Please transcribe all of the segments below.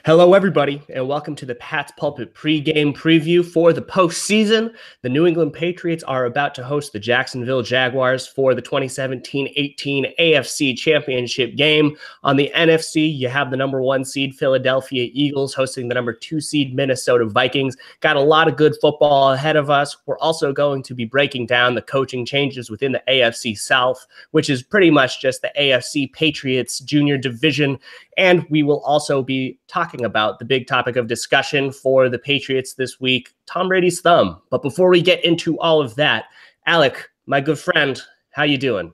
Hello, everybody, and welcome to the Pat's Pulpit Pregame Preview for the postseason. The New England Patriots are about to host the Jacksonville Jaguars for the 2017-18 AFC Championship game. On the NFC, you have the number 1 seed Philadelphia Eagles hosting the number 2 seed Minnesota Vikings. Got a lot of good football ahead of us. We're also going to be breaking down the coaching changes within the AFC South, which is pretty much just the AFC Patriots Junior Division. And we will also be talking about the big topic of discussion for the Patriots this week, Tom Brady's thumb. But before we get into all of that, Alec, my good friend, how you doing?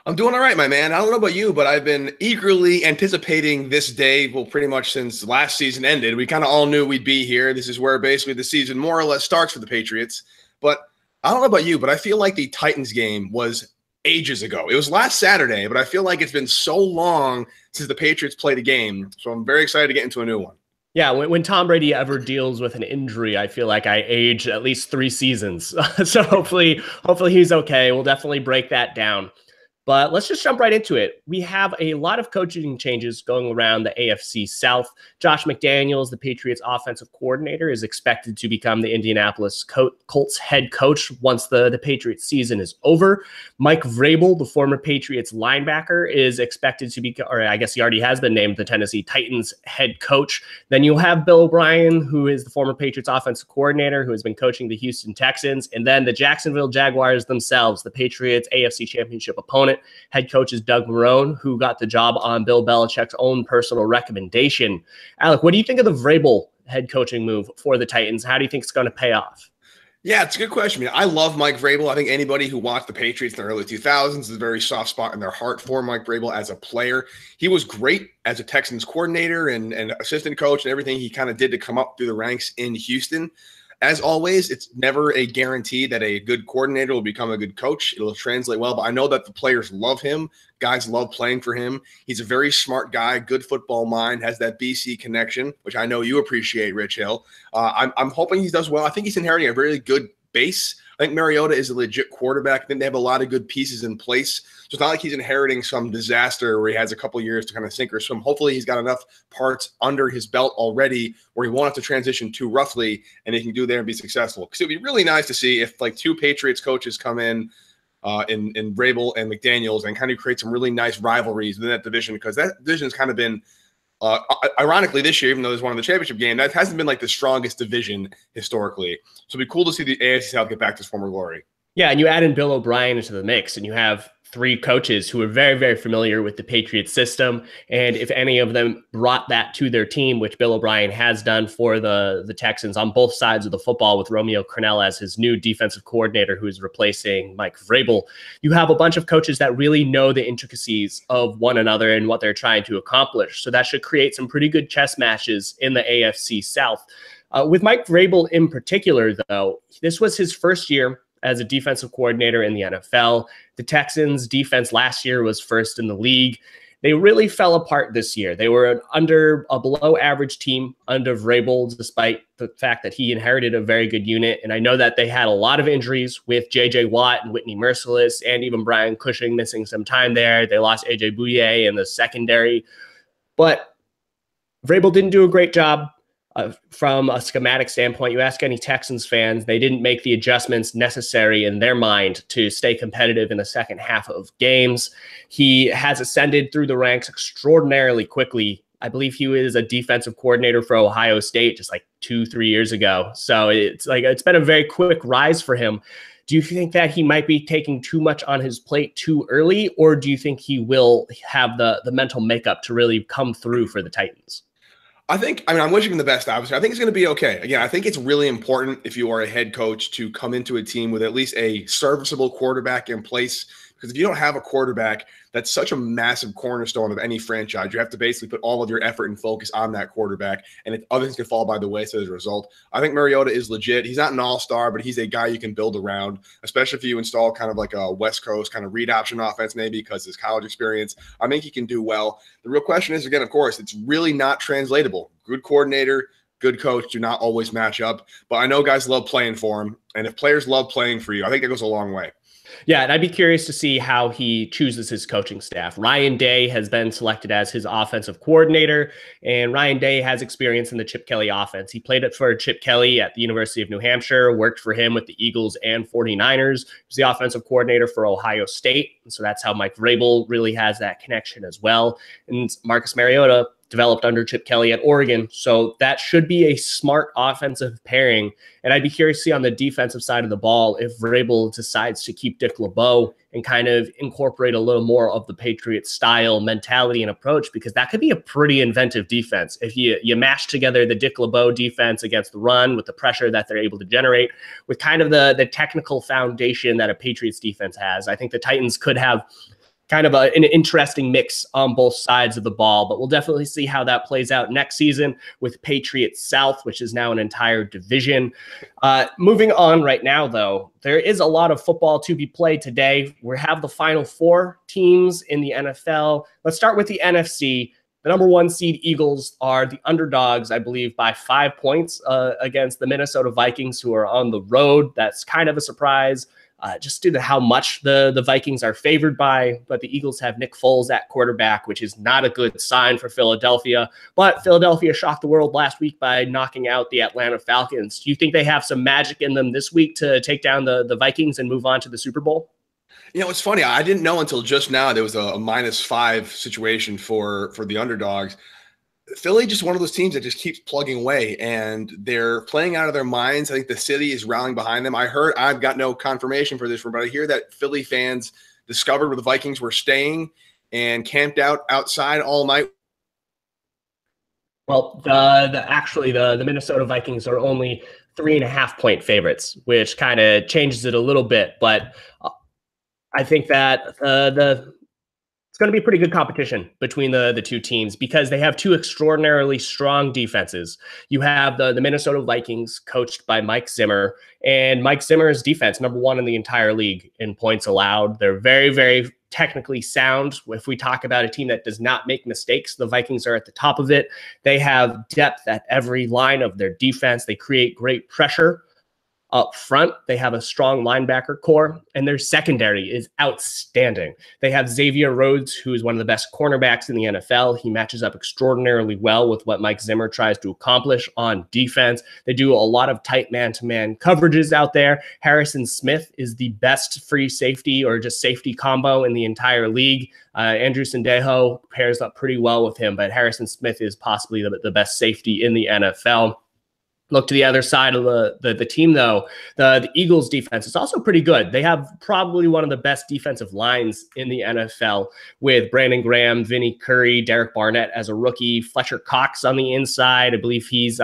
I'm doing all right, my man. I don't know about you, but I've been eagerly anticipating this day, well, pretty much since last season ended. We kind of all knew we'd be here. This is where basically the season more or less starts for the Patriots. But I don't know about you, but I feel like the Titans game was ages ago. It was last Saturday, but I feel like it's been so long since the Patriots played a game. So I'm very excited to get into a new one. Yeah, when Tom Brady ever deals with an injury, I feel like I age at least 3 seasons. So hopefully he's okay. We'll definitely break that down. But let's just jump right into it. We have a lot of coaching changes going around the AFC South. Josh McDaniels, the Patriots offensive coordinator, is expected to become the Indianapolis Colts head coach once the Patriots season is over. Mike Vrabel, the former Patriots linebacker, is expected to be, or I guess he already has been named the Tennessee Titans head coach. Then you'll have Bill O'Brien, who is the former Patriots offensive coordinator, who has been coaching the Houston Texans. And then the Jacksonville Jaguars themselves, the Patriots AFC Championship opponent. Head coach is Doug Marrone, who got the job on Bill Belichick's own personal recommendation. Alec, what do you think of the Vrabel head coaching move for the Titans? How do you think it's going to pay off? Yeah, it's a good question. I mean, I love Mike Vrabel. I think anybody who watched the Patriots in the early 2000s is a very soft spot in their heart for Mike Vrabel as a player. He was great as a Texans coordinator and assistant coach and everything he kind of did to come up through the ranks in Houston. As always, it's never a guarantee that a good coordinator will become a good coach. It'll translate well, but I know that the players love him. Guys love playing for him. He's a very smart guy, good football mind, has that BC connection, which I know you appreciate, Rich Hill. I'm hoping he does well. I think he's inheriting a very good base. I think Mariota is a legit quarterback. I think they have a lot of good pieces in place. So it's not like he's inheriting some disaster where he has a couple years to kind of sink or swim. Hopefully he's got enough parts under his belt already where he won't have to transition too roughly and he can do there and be successful. Because it would be really nice to see if like 2 Patriots coaches come in Vrabel and McDaniels and kind of create some really nice rivalries within that division, because that division has kind of been ironically, this year, even though there's one in the championship game, that hasn't been like the strongest division historically. So it'd be cool to see the AFC South get back to its former glory. Yeah, and you add in Bill O'Brien into the mix, and you have 3 coaches who are very, very familiar with the Patriots system. And if any of them brought that to their team, which Bill O'Brien has done for the Texans on both sides of the football with Romeo Crennel as his new defensive coordinator who is replacing Mike Vrabel, you have a bunch of coaches that really know the intricacies of one another and what they're trying to accomplish. So that should create some pretty good chess matches in the AFC South. With Mike Vrabel in particular, though, this was his first year as a defensive coordinator in the NFL. The Texans' defense last year was first in the league. They really fell apart this year. They were a below average team under Vrabel, despite the fact that he inherited a very good unit. And I know that they had a lot of injuries with J.J. Watt and Whitney Merciless and even Brian Cushing missing some time there. They lost A.J. Bouye in the secondary. But Vrabel didn't do a great job. From a schematic standpoint, you ask any Texans fans, they didn't make the adjustments necessary in their mind to stay competitive in the second half of games. He has ascended through the ranks extraordinarily quickly. I believe he was a defensive coordinator for Ohio State just like 2-3 years ago. So it's been a very quick rise for him. Do you think that he might be taking too much on his plate too early, or do you think he will have the mental makeup to really come through for the Titans? I'm wishing him the best, obviously. I think it's going to be okay. Again, I think it's really important if you are a head coach to come into a team with at least a serviceable quarterback in place. Because if you don't have a quarterback, that's such a massive cornerstone of any franchise. You have to basically put all of your effort and focus on that quarterback, and other things can fall by the wayside as a result. I think Mariota is legit. He's not an all-star, but he's a guy you can build around, especially if you install kind of like a West Coast kind of read option offense maybe because his college experience. I think he can do well. The real question is, again, of course, it's really not translatable. Good coordinator, good coach do not always match up, but I know guys love playing for him, and if players love playing for you, I think that goes a long way. Yeah, and I'd be curious to see how he chooses his coaching staff. Ryan Day has been selected as his offensive coordinator, and Ryan Day has experience in the Chip Kelly offense. He played it for Chip Kelly at the University of New Hampshire, worked for him with the Eagles and 49ers. He was the offensive coordinator for Ohio State, and so that's how Mike Vrabel really has that connection as well. And Marcus Mariota developed under Chip Kelly at Oregon. So that should be a smart offensive pairing. And I'd be curious to see on the defensive side of the ball if Vrabel decides to keep Dick LeBeau and kind of incorporate a little more of the Patriots style mentality and approach, because that could be a pretty inventive defense. If you mash together the Dick LeBeau defense against the run with the pressure that they're able to generate with kind of the technical foundation that a Patriots defense has, I think the Titans could have kind of an interesting mix on both sides of the ball, but we'll definitely see how that plays out next season with Patriots South, which is now an entire division. Moving on right now, though, there is a lot of football to be played today. We have the final 4 teams in the NFL. Let's start with the NFC. The number 1 seed Eagles are the underdogs, I believe, by 5 points against the Minnesota Vikings, who are on the road. That's kind of a surprise. Just due to how much the Vikings are favored by, but the Eagles have Nick Foles at quarterback, which is not a good sign for Philadelphia. But Philadelphia shocked the world last week by knocking out the Atlanta Falcons. Do you think they have some magic in them this week to take down the Vikings and move on to the Super Bowl? You know, it's funny. I didn't know until just now there was a -5 situation for the underdogs. Philly just one of those teams that just keeps plugging away, and they're playing out of their minds. I think the city is rallying behind them. I've got no confirmation for this, but I hear that Philly fans discovered where the Vikings were staying and camped out outside all night. Well, the Minnesota Vikings are only 3.5-point favorites, which kind of changes it a little bit. But I think that it's going to be pretty good competition between the two teams because they have 2 extraordinarily strong defenses. You have the Minnesota Vikings coached by Mike Zimmer, and Mike Zimmer's defense, number 1 in the entire league in points allowed. They're very, very technically sound. If we talk about a team that does not make mistakes, the Vikings are at the top of it. They have depth at every line of their defense. They create great pressure up front. They have a strong linebacker core, and their secondary is outstanding. They have Xavier Rhodes, who is one of the best cornerbacks in the NFL. He matches up extraordinarily well with what Mike Zimmer tries to accomplish on defense. They do a lot of tight man-to-man coverages out there. Harrison Smith is the best free safety or just safety combo in the entire league. Andrew Sendejo pairs up pretty well with him, but Harrison Smith is possibly the best safety in the NFL. Look to the other side of the team, though. The Eagles defense is also pretty good. They have probably one of the best defensive lines in the NFL with Brandon Graham, Vinny Curry, Derek Barnett as a rookie, Fletcher Cox on the inside. I believe he's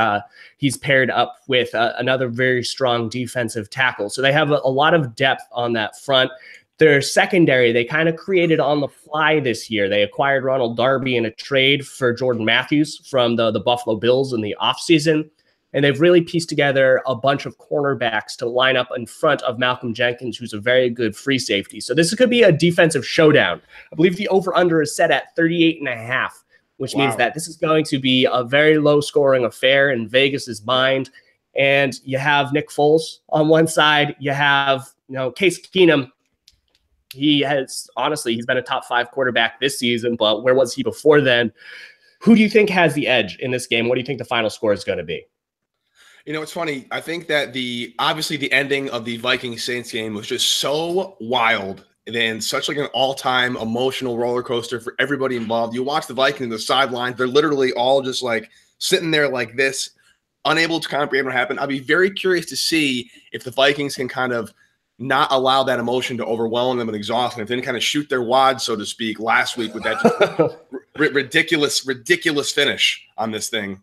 paired up with another very strong defensive tackle. So they have a lot of depth on that front. Their secondary, they kind of created on the fly this year. They acquired Ronald Darby in a trade for Jordan Matthews from the Buffalo Bills in the offseason. And they've really pieced together a bunch of cornerbacks to line up in front of Malcolm Jenkins, who's a very good free safety. So this could be a defensive showdown. I believe the over-under is set at 38.5, which means that this is going to be a very low-scoring affair in Vegas's mind. And you have Nick Foles on one side. You have, Case Keenum. He's been a top 5 quarterback this season, but where was he before then? Who do you think has the edge in this game? What do you think the final score is going to be? It's funny. I think that obviously the ending of the Vikings-Saints game was just so wild and such like an all-time emotional roller coaster for everybody involved. You watch the Vikings on the sidelines; they're literally all just like sitting there like this, unable to comprehend what happened. I'll be very curious to see if the Vikings can kind of not allow that emotion to overwhelm them and exhaust them. If they didn't kind of shoot their wad, so to speak, last week with that just ridiculous finish on this thing.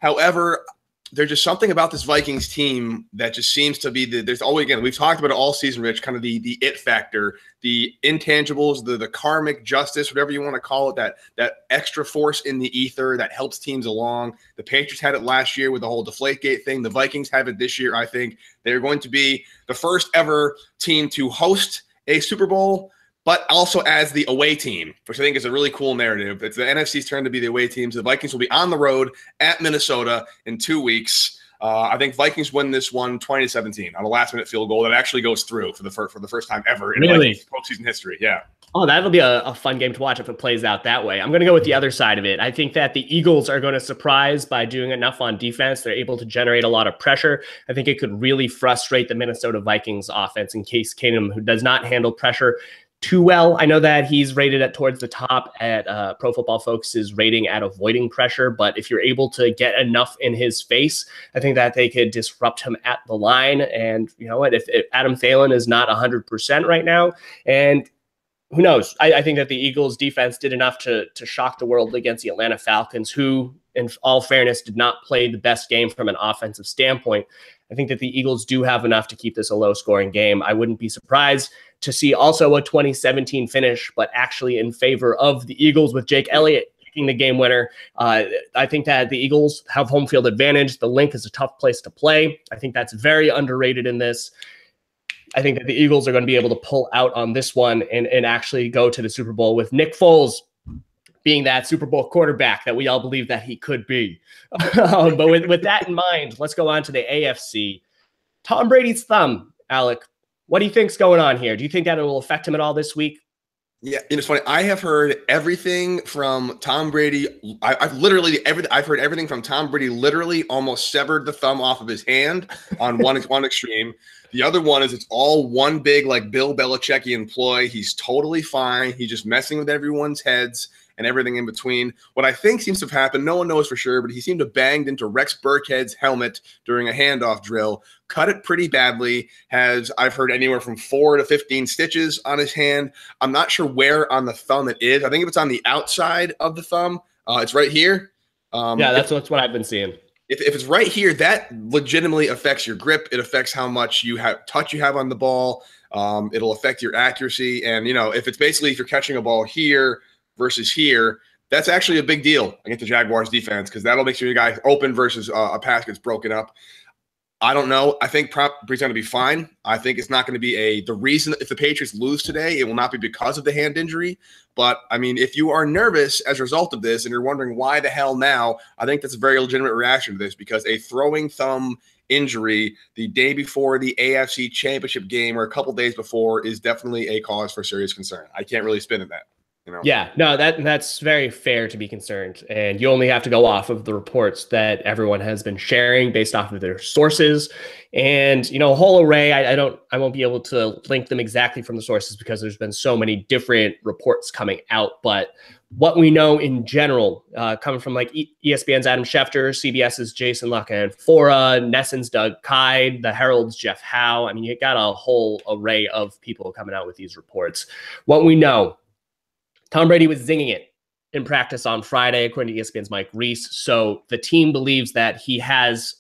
However, there's just something about this Vikings team that just seems to be there's always, again, we've talked about it all season, Rich, kind of the it factor, the intangibles, the karmic justice, whatever you want to call it, that extra force in the ether that helps teams along. The Patriots had it last year with the whole Deflategate thing. The Vikings have it this year. I think they're going to be the first ever team to host a Super Bowl, but also as the away team, which I think is a really cool narrative. It's the NFC's turn to be the away team. So the Vikings will be on the road at Minnesota in 2 weeks. I think Vikings win this one 20-17 on a last-minute field goal that actually goes through for the first time ever in Vikings postseason history. Yeah. Oh, that'll be a fun game to watch if it plays out that way. I'm going to go with the other side of it. I think that the Eagles are going to surprise by doing enough on defense. They're able to generate a lot of pressure. I think it could really frustrate the Minnesota Vikings offense in Case Keenum, who does not handle pressure too well. I know that he's rated at towards the top at Pro Football Focus's rating at avoiding pressure, but if you're able to get enough in his face, I think that they could disrupt him at the line. And you know what, if Adam Thielen is not 100% right now, and who knows? I think that the Eagles defense did enough to shock the world against the Atlanta Falcons, who, in all fairness, did not play the best game from an offensive standpoint. I think that the Eagles do have enough to keep this a low-scoring game. I wouldn't be surprised to see also a 2017 finish, but actually in favor of the Eagles with Jake Elliott kicking the game winner. I think that the Eagles have home field advantage. The Link is a tough place to play. I think that's very underrated in this. I think that the Eagles are going to be able to pull out on this one and actually go to the Super Bowl with Nick Foles being that Super Bowl quarterback that we all believe that he could be. But with that in mind, let's go on to the AFC. Tom Brady's thumb, Alec. What do you think's going on here? Do you think that it will affect him at all this week? Yeah, it's funny. I have heard everything from Tom Brady. I've heard everything from Tom Brady. Literally, almost severed the thumb off of his hand on one extreme. The other one is it's all one big like Bill Belichickian ploy. He's totally fine. He's just messing with everyone's heads and everything in between. What I think seems to have happened, no one knows for sure, but he seemed to have banged into Rex Burkhead's helmet during a handoff drill, cut it pretty badly, has, I've heard, anywhere from 4 to 15 stitches on his hand. I'm not sure where on the thumb it is. I think if it's on the outside of the thumb, it's right here. Yeah, that's what I've been seeing. If it's right here, that legitimately affects your grip. It affects how much touch you have on the ball. It'll affect your accuracy. And, you know, if it's basically if you're catching a ball here versus here, that's actually a big deal against the Jaguars defense because that'll make sure your guy open versus a pass gets broken up. I don't know. I think Brady's going to be fine. I think it's not going to be the reason if the Patriots lose today, it will not be because of the hand injury. But, I mean, if you are nervous as a result of this and you're wondering why the hell now, I think that's a very legitimate reaction to this because a throwing thumb injury the day before the AFC Championship game or a couple days before is definitely a cause for serious concern. I can't really spin at that. You know? Yeah, no, that's very fair to be concerned. And you only have to go off of the reports that everyone has been sharing based off of their sources. And, you know, a whole array, I won't be able to link them exactly from the sources because there's been so many different reports coming out. But what we know in general, coming from like ESPN's Adam Schefter, CBS's Jason La Canfora, Nesson's Doug Kyde, the Herald's Jeff Howe. I mean, you got a whole array of people coming out with these reports. What we know, Tom Brady was zinging it in practice on Friday, according to ESPN's Mike Reese. So the team believes that he has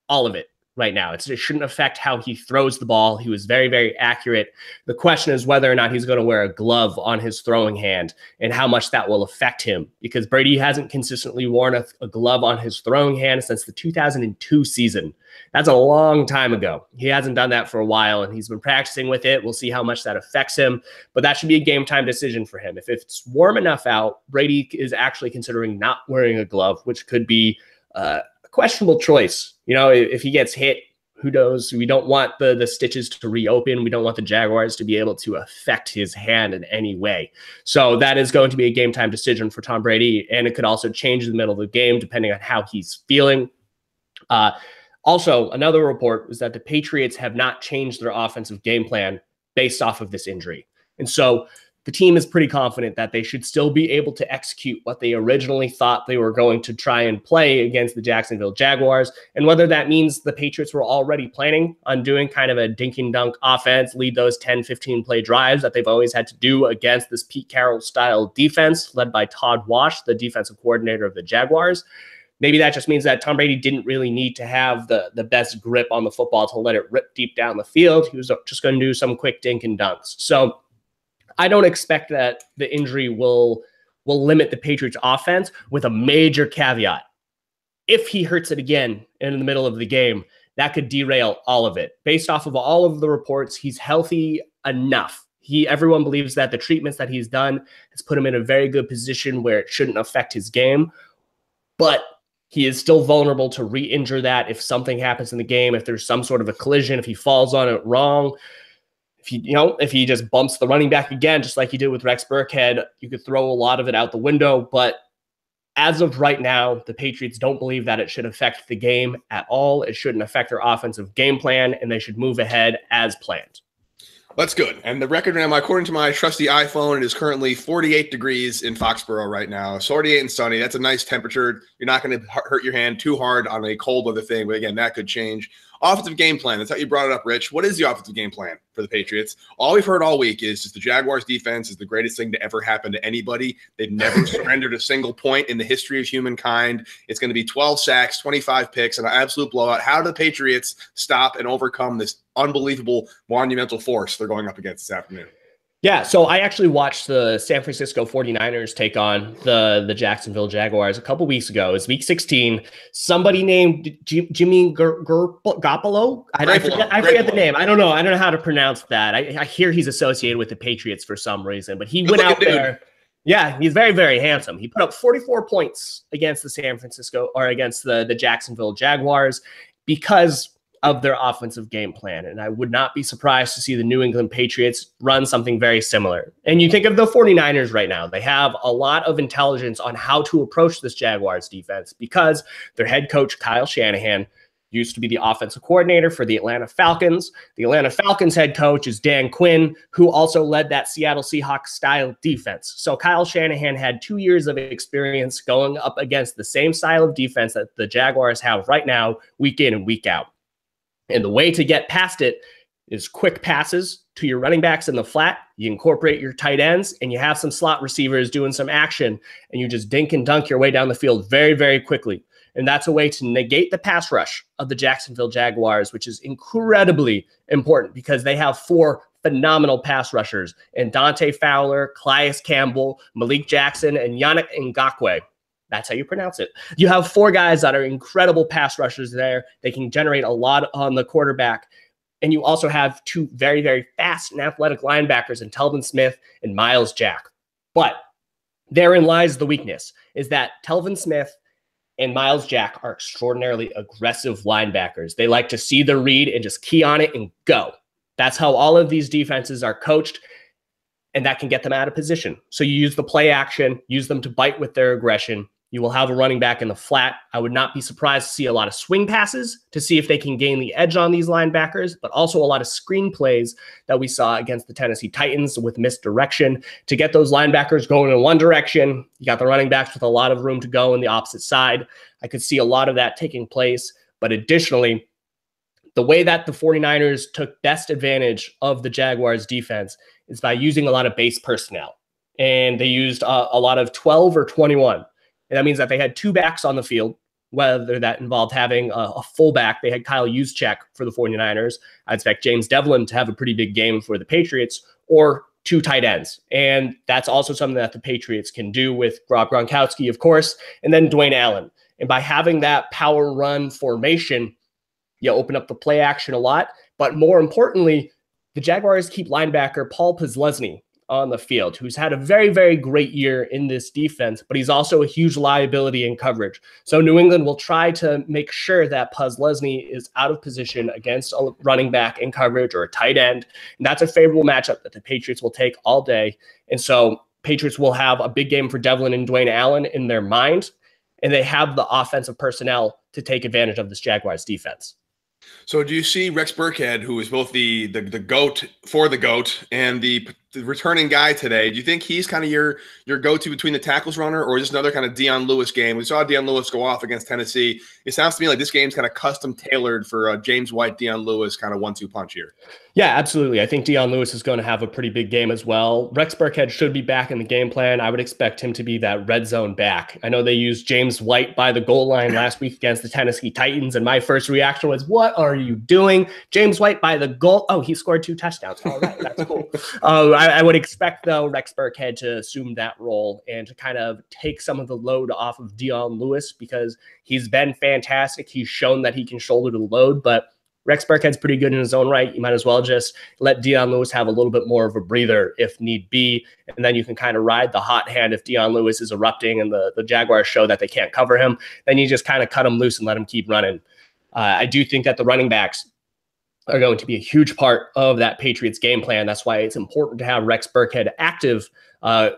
all of it right now. It shouldn't affect how he throws the ball. He was very, very accurate. The question is whether or not he's going to wear a glove on his throwing hand and how much that will affect him because Brady hasn't consistently worn a glove on his throwing hand since the 2002 season. That's a long time ago. He hasn't done that for a while, and he's been practicing with it. We'll see how much that affects him, but that should be a game-time decision for him. If it's warm enough out, Brady is actually considering not wearing a glove, which could be a questionable choice. You know, if he gets hit, who knows? We don't want the stitches to reopen. We don't want the Jaguars to be able to affect his hand in any way. So that is going to be a game-time decision for Tom Brady, and it could also change in the middle of the game depending on how he's feeling. Also, another report was that the Patriots have not changed their offensive game plan based off of this injury. And so the team is pretty confident that they should still be able to execute what they originally thought they were going to try and play against the Jacksonville Jaguars. And whether that means the Patriots were already planning on doing kind of a dink and dunk offense, lead those 10, 15 play drives that they've always had to do against this Pete Carroll style defense led by Todd Wash, the defensive coordinator of the Jaguars. Maybe that just means that Tom Brady didn't really need to have the best grip on the football to let it rip deep down the field. He was just going to do some quick dink and dunks. So I don't expect that the injury will limit the Patriots offense, with a major caveat. If he hurts it again in the middle of the game, that could derail all of it. Based off of all of the reports, he's healthy enough. Everyone believes that the treatments that he's done has put him in a very good position where it shouldn't affect his game. But he is still vulnerable to re-injure that if something happens in the game, if there's some sort of a collision, if he falls on it wrong, if he just bumps the running back again, just like he did with Rex Burkhead, you could throw a lot of it out the window. But as of right now, the Patriots don't believe that it should affect the game at all. It shouldn't affect their offensive game plan, and they should move ahead as planned. That's good. And the record now, according to my trusty iPhone, it is currently 48 degrees in Foxborough right now. 48 and sunny. That's a nice temperature. You're not going to hurt your hand too hard on a cold weather thing. But again, that could change. Offensive game plan. That's how you brought it up, Rich. What is the offensive game plan for the Patriots? All we've heard all week is just the Jaguars defense is the greatest thing to ever happen to anybody. They've never surrendered a single point in the history of humankind. It's going to be 12 sacks, 25 picks, and an absolute blowout. How do the Patriots stop and overcome this unbelievable monumental force they're going up against this afternoon? Yeah, so I actually watched the San Francisco 49ers take on the Jacksonville Jaguars a couple weeks ago. It was week 16. Somebody named Jimmy Garoppolo. I forget the name. I don't know how to pronounce that. I hear he's associated with the Patriots for some reason, but he went out there. Yeah, he's very, very handsome. He put up 44 points against the Jacksonville Jaguars because of their offensive game plan. And I would not be surprised to see the New England Patriots run something very similar. And you think of the 49ers right now, they have a lot of intelligence on how to approach this Jaguars defense because their head coach, Kyle Shanahan, used to be the offensive coordinator for the Atlanta Falcons. The Atlanta Falcons head coach is Dan Quinn, who also led that Seattle Seahawks style defense. So Kyle Shanahan had 2 years of experience going up against the same style of defense that the Jaguars have right now, week in and week out. And the way to get past it is quick passes to your running backs in the flat. You incorporate your tight ends and you have some slot receivers doing some action and you just dink and dunk your way down the field very, very quickly. And that's a way to negate the pass rush of the Jacksonville Jaguars, which is incredibly important because they have 4 phenomenal pass rushers and Dante Fowler, Calais Campbell, Malik Jackson, and Yannick Ngakoue. That's how you pronounce it. You have 4 guys that are incredible pass rushers there. They can generate a lot on the quarterback. And you also have 2 very, very fast and athletic linebackers in Telvin Smith and Myles Jack. But therein lies the weakness, is that Telvin Smith and Myles Jack are extraordinarily aggressive linebackers. They like to see the read and just key on it and go. That's how all of these defenses are coached, and that can get them out of position. So you use the play action, use them to bite with their aggression. You will have a running back in the flat. I would not be surprised to see a lot of swing passes to see if they can gain the edge on these linebackers, but also a lot of screen plays that we saw against the Tennessee Titans with misdirection to get those linebackers going in one direction. You got the running backs with a lot of room to go in the opposite side. I could see a lot of that taking place, but additionally, the way that the 49ers took best advantage of the Jaguars defense is by using a lot of base personnel. And they used a lot of 12 or 21. And that means that they had 2 backs on the field, whether that involved having a fullback. They had Kyle Juszczyk for the 49ers. I expect James Devlin to have a pretty big game for the Patriots, or 2 tight ends. And that's also something that the Patriots can do with Rob Gronkowski, of course, and then Dwayne Allen. And by having that power run formation, you open up the play action a lot. But more importantly, the Jaguars keep linebacker Paul Posluszny on the field, who's had a very, very great year in this defense, but he's also a huge liability in coverage. So New England will try to make sure that Posluszny is out of position against a running back in coverage or a tight end. And that's a favorable matchup that the Patriots will take all day. And so Patriots will have a big game for Devlin and Dwayne Allen in their mind, and they have the offensive personnel to take advantage of this Jaguars defense. So do you see Rex Burkhead, who is both the GOAT for the GOAT and the returning guy today, do you think he's kind of your go-to between the tackles runner, or is this another kind of Dion Lewis game? We saw Dion Lewis go off against Tennessee. It sounds to me like this game's kind of custom tailored for a James White, Dion Lewis kind of 1-2 punch here. Yeah, absolutely. I think Dion Lewis is going to have a pretty big game as well. Rex Burkhead should be back in the game plan. I would expect him to be that red zone back. I know they used James White by the goal line last week against the Tennessee Titans, and my first reaction was, what are you doing? James White by the goal. Oh, he scored 2 touchdowns. All right, that's cool. I would expect, though, Rex Burkhead to assume that role and to kind of take some of the load off of Dion Lewis, because he's been fantastic. He's shown that he can shoulder the load, but Rex Burkhead's pretty good in his own right. You might as well just let Dion Lewis have a little bit more of a breather if need be. And then you can kind of ride the hot hand if Dion Lewis is erupting and the Jaguars show that they can't cover him. Then you just kind of cut him loose and let him keep running. I do think that the running backs are going to be a huge part of that Patriots game plan. That's why it's important to have Rex Burkhead active.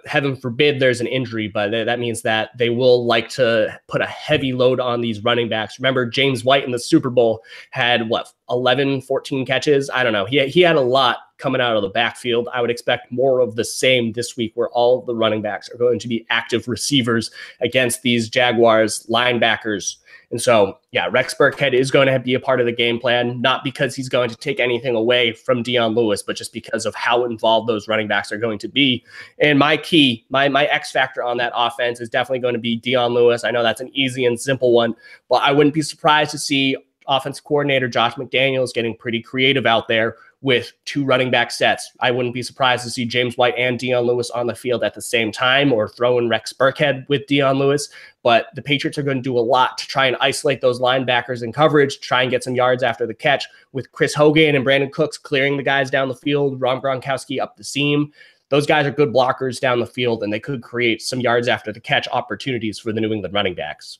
Heaven forbid there's an injury, but that means that they will like to put a heavy load on these running backs. Remember, James White in the Super Bowl had, 11, 14 catches? I don't know. He had a lot coming out of the backfield. I would expect more of the same this week, where all of the running backs are going to be active receivers against these Jaguars linebackers. And so, Rex Burkhead is going to be a part of the game plan, not because he's going to take anything away from Dion Lewis, but just because of how involved those running backs are going to be. And my key, my X factor on that offense is definitely going to be Dion Lewis. I know that's an easy and simple one, but I wouldn't be surprised to see offensive coordinator Josh McDaniels getting pretty creative out there with two running back sets. I wouldn't be surprised to see James White and Dion Lewis on the field at the same time, or throw in Rex Burkhead with Dion Lewis. But the Patriots are going to do a lot to try and isolate those linebackers in coverage, try and get some yards after the catch, with Chris Hogan and Brandon Cooks clearing the guys down the field, Rob Gronkowski up the seam. Those guys are good blockers down the field, and they could create some yards after the catch opportunities for the New England running backs.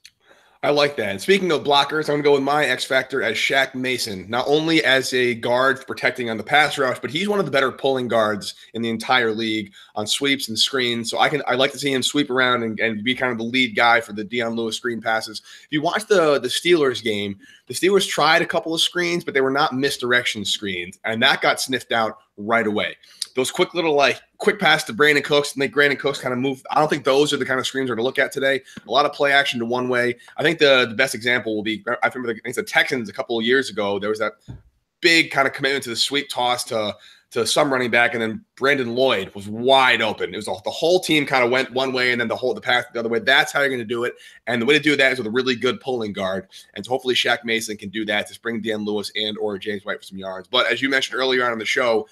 I like that. And speaking of blockers, I'm going to go with my X factor as Shaq Mason, not only as a guard protecting on the pass rush, but he's one of the better pulling guards in the entire league on sweeps and screens. So I like to see him sweep around and be kind of the lead guy for the Dion Lewis screen passes. If you watch the Steelers game, the Steelers tried a couple of screens, but they were not misdirection screens, and that got sniffed out right away. Those quick little quick pass to Brandon Cooks, and Brandon Cooks kind of move. I don't think those are the kind of screens we're to look at today. A lot of play action to one way. I think the best example will be, I remember against the Texans a couple of years ago, there was that big kind of commitment to the sweep toss to some running back, and then Brandon Lloyd was wide open. It was the whole team kind of went one way, and then the pass the other way. That's how you're going to do it. And the way to do that is with a really good pulling guard. And so hopefully Shaq Mason can do that to bring Dion Lewis and or James White for some yards. But as you mentioned earlier on in the show,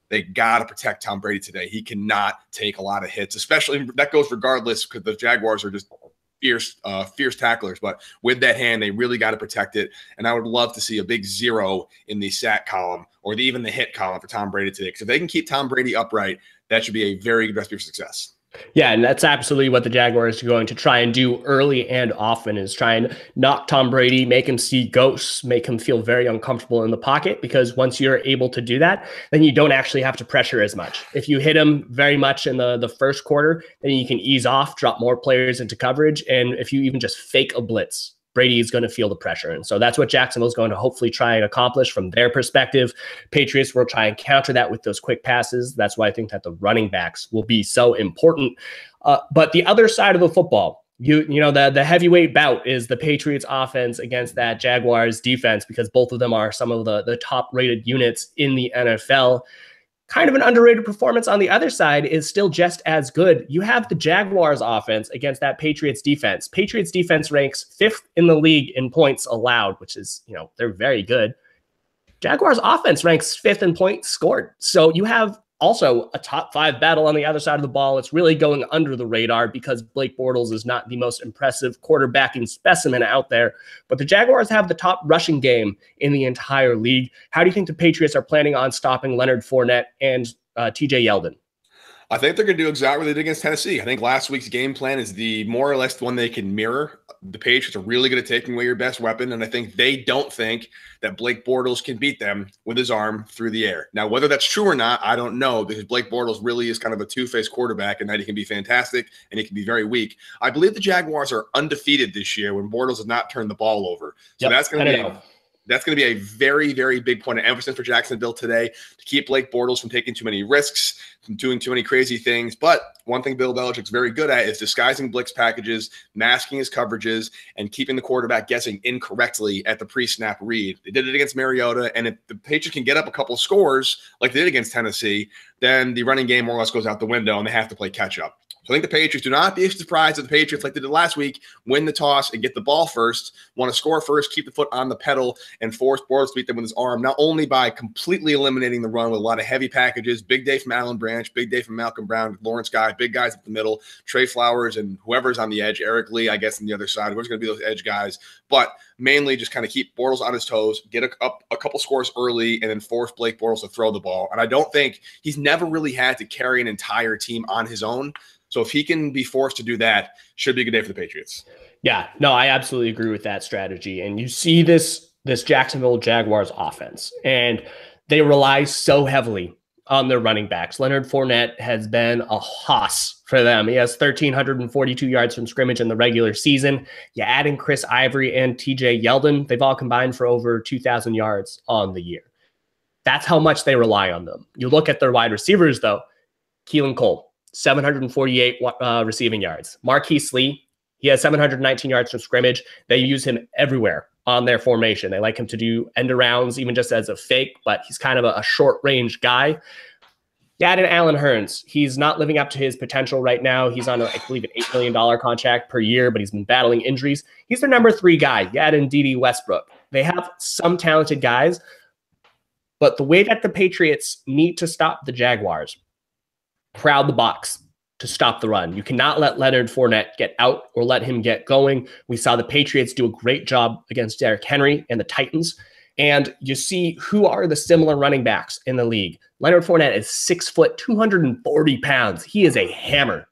they got to protect Tom Brady today. He cannot take a lot of hits, especially that goes regardless, because the Jaguars are just fierce tacklers. But with that hand, they really got to protect it. And I would love to see a big 0 in the sack column, or even the hit column for Tom Brady today. Because if they can keep Tom Brady upright, that should be a very good recipe for success. Yeah, and that's absolutely what the Jaguars are going to try and do early and often, is try and knock Tom Brady, make him see ghosts, make him feel very uncomfortable in the pocket, because once you're able to do that, then you don't actually have to pressure as much. If you hit him very much in the first quarter, then you can ease off, drop more players into coverage, and if you even just fake a blitz, Brady is going to feel the pressure. And so that's what Jacksonville is going to hopefully try and accomplish from their perspective. Patriots will try and counter that with those quick passes. That's why I think that the running backs will be so important. But the other side of the football, the heavyweight bout is the Patriots offense against that Jaguars defense, because both of them are some of the top rated units in the NFL. Kind of an underrated performance on the other side is still just as good. You have the Jaguars offense against that Patriots defense. Patriots defense ranks 5th in the league in points allowed, which is, they're very good. Jaguars offense ranks 5th in points scored. So you have also a top 5 battle on the other side of the ball. It's really going under the radar because Blake Bortles is not the most impressive quarterbacking specimen out there. But the Jaguars have the top rushing game in the entire league. How do you think the Patriots are planning on stopping Leonard Fournette and TJ Yeldon? I think they're going to do exactly what they did against Tennessee. I think last week's game plan is the more or less one they can mirror. The Patriots are really good at taking away your best weapon, and I think they don't think that Blake Bortles can beat them with his arm through the air. Now, whether that's true or not, I don't know, because Blake Bortles really is kind of a two-faced quarterback, and that he can be fantastic and he can be very weak. I believe the Jaguars are undefeated this year when Bortles has not turned the ball over. So that's going to be a very, very big point of emphasis for Jacksonville today, to keep Blake Bortles from taking too many risks, from doing too many crazy things. But one thing Bill Belichick's very good at is disguising blitz packages, masking his coverages, and keeping the quarterback guessing incorrectly at the pre-snap read. They did it against Mariota, and if the Patriots can get up a couple of scores like they did against Tennessee, then the running game more or less goes out the window, and they have to play catch-up. So I think the Patriots, do not be surprised if the Patriots, like they did last week, win the toss and get the ball first, want to score first, keep the foot on the pedal, and force Bortles to beat them with his arm, not only by completely eliminating the run with a lot of heavy packages, big day from Alan Branch, big day from Malcolm Brown, Lawrence Guy, big guys up the middle, Trey Flowers, and whoever's on the edge, Eric Lee, I guess, on the other side, whoever's going to be those edge guys, but mainly just kind of keep Bortles on his toes, get a couple scores early, and then force Blake Bortles to throw the ball. And I don't think he's never really had to carry an entire team on his own. So if he can be forced to do that, should be a good day for the Patriots. Yeah, no, I absolutely agree with that strategy. And you see this Jacksonville Jaguars offense, and they rely so heavily on their running backs. Leonard Fournette has been a hoss for them. He has 1,342 yards from scrimmage in the regular season. You add in Chris Ivory and TJ Yeldon, they've all combined for over 2,000 yards on the year. That's how much they rely on them. You look at their wide receivers, though. Keelan Cole, 748 receiving yards. Marquise Lee, he has 719 yards from scrimmage. They use him everywhere on their formation. They like him to do end arounds, even just as a fake, but he's kind of a short range guy. You add in Allen Hurns. He's not living up to his potential right now. He's on, I believe, an $8 million contract per year, but he's been battling injuries. He's their number 3 guy. You add in D.D. Westbrook. They have some talented guys, but the way that the Patriots need to stop the Jaguars, crowd the box to stop the run. You cannot let Leonard Fournette get out or let him get going. We saw the Patriots do a great job against Derrick Henry and the Titans. And you see who are the similar running backs in the league. Leonard Fournette is 6 foot, 240 pounds. He is a hammer.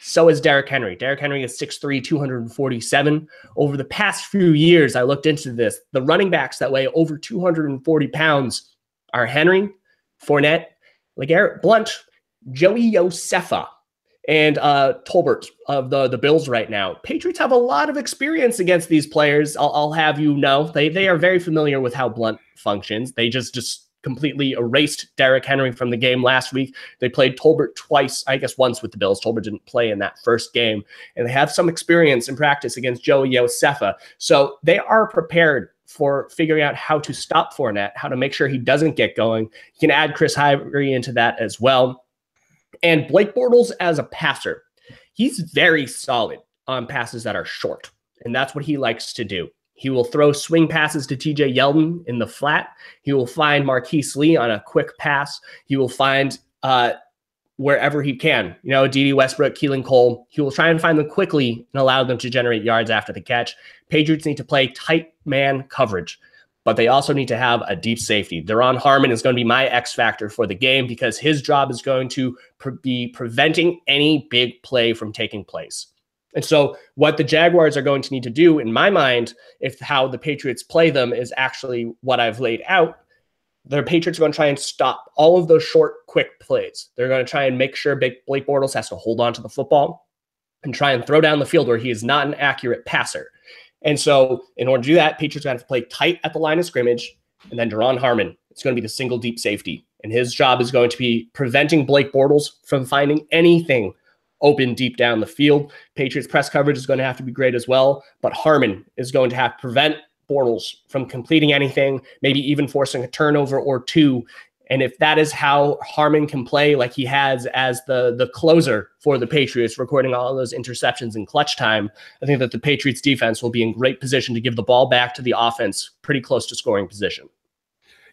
So is Derrick Henry. Derrick Henry is 6'3", 247. Over the past few years, I looked into this. The running backs that weigh over 240 pounds are Henry, Fournette, LeGarrette Blount, Joey Josefa, and Tolbert of the Bills right now. Patriots have a lot of experience against these players. I'll have you know. They are very familiar with how Blount functions. They just completely erased Derrick Henry from the game last week. They played Tolbert twice, I guess once with the Bills. Tolbert didn't play in that first game. And they have some experience in practice against Joey Josefa. So they are prepared for figuring out how to stop Fournette, how to make sure he doesn't get going. You can add Chris Ivory into that as well. And Blake Bortles as a passer, he's very solid on passes that are short, and that's what he likes to do. He will throw swing passes to TJ Yeldon in the flat. He will find Marquise Lee on a quick pass. He will find wherever he can. You know, D.D. Westbrook, Keelan Cole. He will try and find them quickly and allow them to generate yards after the catch. Patriots need to play tight man coverage, but they also need to have a deep safety. Daron Harmon is going to be my X factor for the game because his job is going to be preventing any big play from taking place. And so what the Jaguars are going to need to do, in my mind, if how the Patriots play them is actually what I've laid out, the Patriots are going to try and stop all of those short, quick plays. They're going to try and make sure Blake Bortles has to hold on to the football and try and throw down the field where he is not an accurate passer. And so in order to do that, Patriots have to play tight at the line of scrimmage. And then Daron Harmon, it's going to be the single deep safety. And his job is going to be preventing Blake Bortles from finding anything open deep down the field. Patriots press coverage is going to have to be great as well. But Harmon is going to have to prevent Bortles from completing anything, maybe even forcing a turnover or two. And if that is how Harmon can play like he has as the closer for the Patriots, recording all of those interceptions in clutch time, I think that the Patriots defense will be in great position to give the ball back to the offense pretty close to scoring position.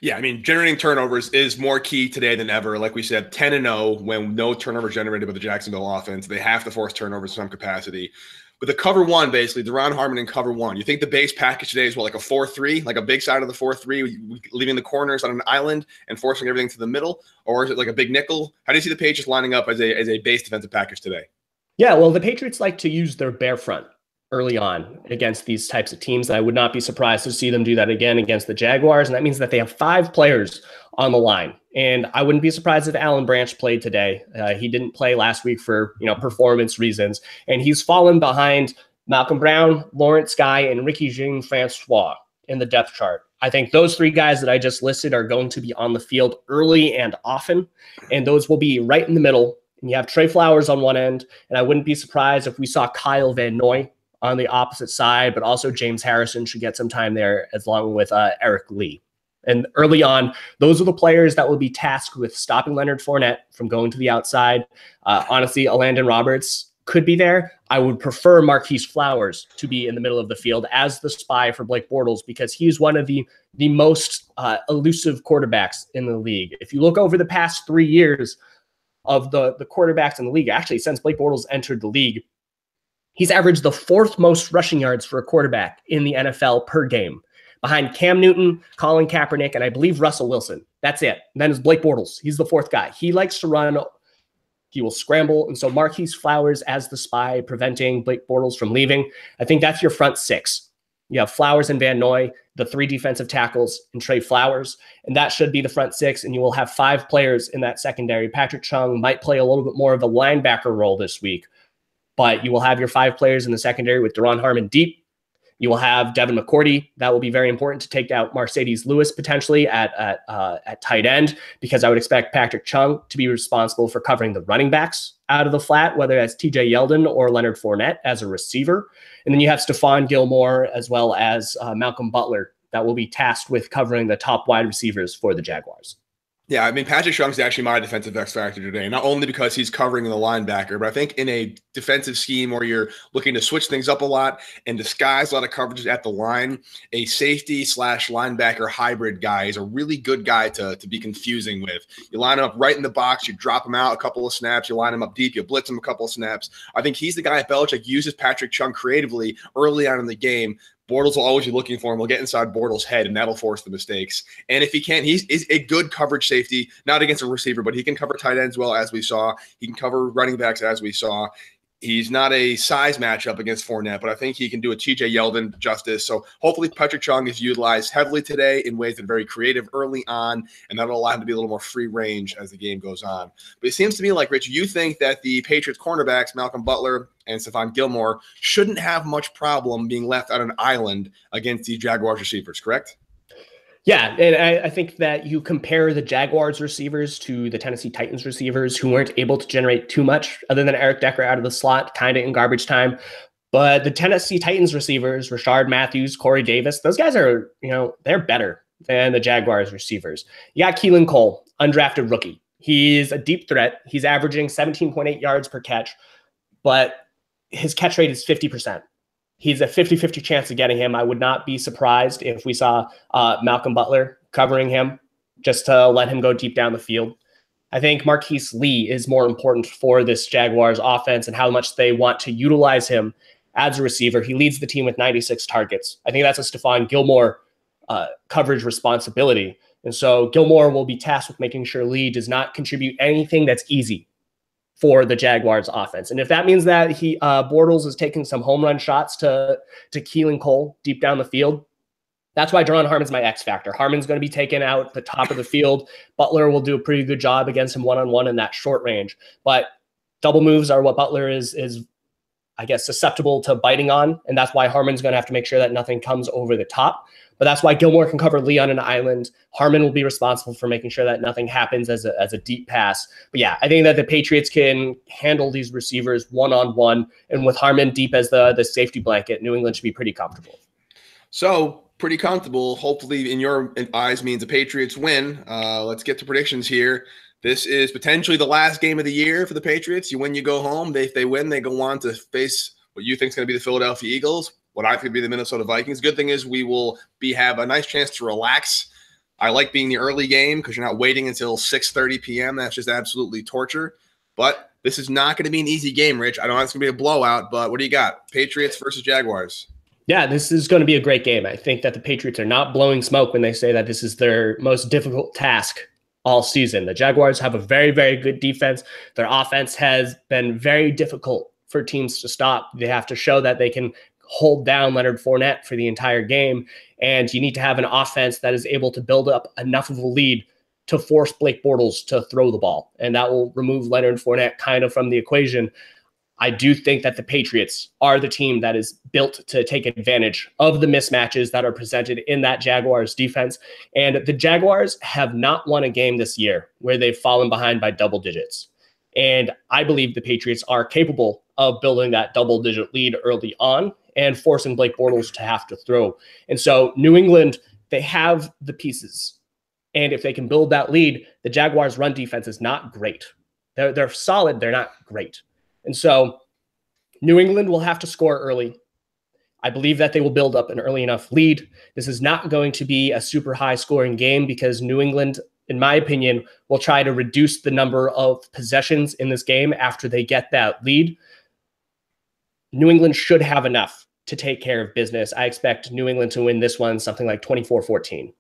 Yeah, I mean, generating turnovers is more key today than ever. Like we said, 10-0 when no turnovers generated by the Jacksonville offense. They have to force turnovers in some capacity. With the cover one, basically, Daron Harmon in cover one, you think the base package today is what, like a 4-3, like a big side of the 4-3, leaving the corners on an island and forcing everything to the middle? Or is it like a big nickel? How do you see the Patriots lining up as a base defensive package today? Yeah, well, the Patriots like to use their bare front early on against these types of teams. I would not be surprised to see them do that again against the Jaguars. And that means that they have 5 players on the line. And I wouldn't be surprised if Alan Branch played today. He didn't play last week for, performance reasons. And he's fallen behind Malcolm Brown, Lawrence Guy, and Ricky Jean-Francois in the depth chart. I think those 3 guys that I just listed are going to be on the field early and often. And those will be right in the middle. And you have Trey Flowers on one end. And I wouldn't be surprised if we saw Kyle Van Noy on the opposite side, but also James Harrison should get some time there along with Eric Lee. And early on, those are the players that will be tasked with stopping Leonard Fournette from going to the outside. Honestly, Landon Roberts could be there. I would prefer Marquise Flowers to be in the middle of the field as the spy for Blake Bortles, because he's one of the most elusive quarterbacks in the league. If you look over the past 3 years of the quarterbacks in the league, actually since Blake Bortles entered the league, he's averaged the 4th most rushing yards for a quarterback in the NFL per game, behind Cam Newton, Colin Kaepernick, and I believe Russell Wilson. That's it. And then is Blake Bortles. He's the 4th guy. He likes to run. He will scramble. And so Marquise Flowers as the spy, preventing Blake Bortles from leaving. I think that's your front 6. You have Flowers and Van Noy, the 3 defensive tackles, and Trey Flowers. And that should be the front 6. And you will have 5 players in that secondary. Patrick Chung might play a little bit more of a linebacker role this week, but you will have your 5 players in the secondary with Deron Harmon deep. You will have Devin McCourty. That will be very important to take out Mercedes Lewis potentially at tight end, because I would expect Patrick Chung to be responsible for covering the running backs out of the flat, whether that's TJ Yeldon or Leonard Fournette as a receiver. And then you have Stephon Gilmore as well as Malcolm Butler that will be tasked with covering the top wide receivers for the Jaguars. Yeah, I mean, Patrick Chung is actually my defensive X factor today, not only because he's covering the linebacker, but I think in a defensive scheme where you're looking to switch things up a lot and disguise a lot of coverages at the line, a safety / linebacker hybrid guy is a really good guy to be confusing with. You line him up right in the box, you drop him out a couple of snaps, you line him up deep, you blitz him a couple of snaps. I think he's the guy Belichick uses Patrick Chung creatively early on in the game. Bortles will always be looking for him. We'll get inside Bortles' head, and that'll force the mistakes. And if he can't, he's a good coverage safety, not against a receiver, but he can cover tight ends well, as we saw. He can cover running backs, as we saw. He's not a size matchup against Fournette, but I think he can do a TJ Yeldon justice. So hopefully Patrick Chung is utilized heavily today in ways that are very creative early on, and that'll allow him to be a little more free range as the game goes on. But it seems to me like, Rich, you think that the Patriots cornerbacks, Malcolm Butler and Stephon Gilmore, shouldn't have much problem being left on an island against the Jaguars receivers, correct? Yeah, and I think that you compare the Jaguars receivers to the Tennessee Titans receivers, who weren't able to generate too much other than Eric Decker out of the slot, kind of in garbage time. But the Tennessee Titans receivers, Rashard Matthews, Corey Davis, those guys are, they're better than the Jaguars receivers. You got Keelan Cole, undrafted rookie. He's a deep threat. He's averaging 17.8 yards per catch, but his catch rate is 50%. He's a 50-50 chance of getting him. I would not be surprised if we saw Malcolm Butler covering him just to let him go deep down the field. I think Marquise Lee is more important for this Jaguars offense and how much they want to utilize him as a receiver. He leads the team with 96 targets. I think that's a Stephon Gilmore coverage responsibility. And so Gilmore will be tasked with making sure Lee does not contribute anything that's easy for the Jaguars offense. And if that means that Bortles is taking some home run shots to Keelan Cole deep down the field, that's why Deron Harmon's my X factor. Harmon's going to be taken out the top of the field. Butler will do a pretty good job against him one-on-one in that short range. But double moves are what Butler is I guess, susceptible to biting on. And that's why Harmon's going to have to make sure that nothing comes over the top. But that's why Gilmore can cover Lee on an island. Harmon will be responsible for making sure that nothing happens as a deep pass. But yeah, I think that the Patriots can handle these receivers one-on-one. And with Harmon deep as the safety blanket, New England should be pretty comfortable. So pretty comfortable, hopefully in your eyes, means the Patriots win. Let's get to predictions here. This is potentially the last game of the year for the Patriots. You win, you go home. If they win, they go on to face what you think is going to be the Philadelphia Eagles, what I think would be the Minnesota Vikings. Good thing is we will have a nice chance to relax. I like being the early game because you're not waiting until 6:30 p.m. That's just absolutely torture. But this is not going to be an easy game, Rich. I don't know it's going to be a blowout, but what do you got? Patriots versus Jaguars. Yeah, this is going to be a great game. I think that the Patriots are not blowing smoke when they say that this is their most difficult task all season. The Jaguars have a very, very good defense. Their offense has been very difficult for teams to stop. They have to show that they can hold down Leonard Fournette for the entire game. And you need to have an offense that is able to build up enough of a lead to force Blake Bortles to throw the ball. And that will remove Leonard Fournette kind of from the equation. I do think that the Patriots are the team that is built to take advantage of the mismatches that are presented in that Jaguars defense. And the Jaguars have not won a game this year where they've fallen behind by double digits. And I believe the Patriots are capable of building that double-digit lead early on and forcing Blake Bortles to have to throw. And so New England, They have the pieces. And if they can build that lead, the Jaguars' run defense is not great. They're solid. They're not great. And so New England will have to score early. I believe that they will build up an early enough lead. This is not going to be a super high scoring game because New England, in my opinion, will try to reduce the number of possessions in this game after they get that lead. New England should have enough to take care of business. I expect New England to win this one something like 24-14.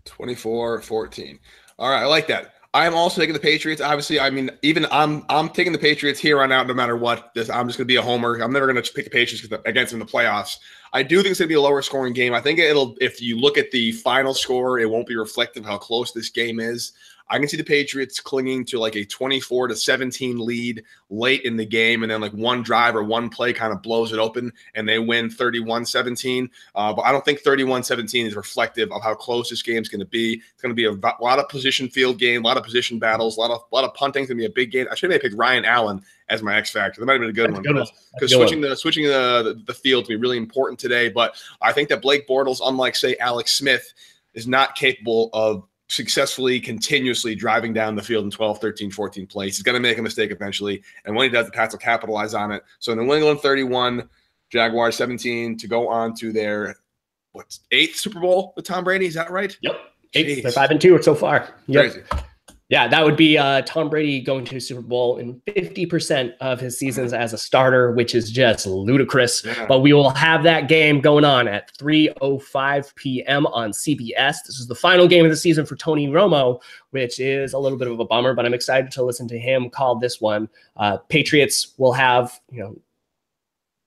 24-14. All right, I like that. I'm also taking the Patriots. Obviously, I mean, even I'm taking the Patriots here on out no matter what. I'm just going to be a homer. I'm never going to pick the Patriots against them in the playoffs. I do think it's going to be a lower scoring game. I think if you look at the final score, it won't be reflective of how close this game is. I can see the Patriots clinging to like a 24-17 lead late in the game, and then like one drive or one play kind of blows it open, and they win 31-17. But I don't think 31-17 is reflective of how close this game is going to be. It's going to be a lot of position field game, a lot of position battles, a lot of punting. It's going to be a big game. I should have picked Ryan Allen as my X factor. That might have been a good one because switching the field to be really important today. But I think that Blake Bortles, unlike say Alex Smith, is not capable of successfully, continuously driving down the field in 12, 13, 14 plays. He's going to make a mistake eventually. And when he does, the Pats will capitalize on it. So New England 31, Jaguars 17 to go on to their, 8th Super Bowl with Tom Brady. Is that right? Yep. 8th. They're 5-2 so far. Yep. Crazy. Yeah, that would be Tom Brady going to the Super Bowl in 50% of his seasons as a starter, which is just ludicrous. Yeah. But we will have that game going on at 3:05 p.m. on CBS. This is the final game of the season for Tony Romo, which is a little bit of a bummer, but I'm excited to listen to him call this one. Patriots will have,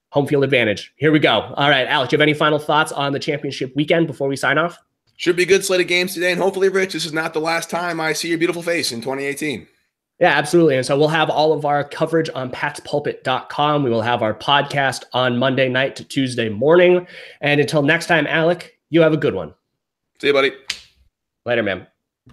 home field advantage. Here we go. All right, Alex, do you have any final thoughts on the championship weekend before we sign off? Should be a good slate of games today, and hopefully, Rich, this is not the last time I see your beautiful face in 2018. Yeah, absolutely. And so we'll have all of our coverage on patspulpit.com. We will have our podcast on Monday night to Tuesday morning. And until next time, Alec, you have a good one. See you, buddy. Later, man.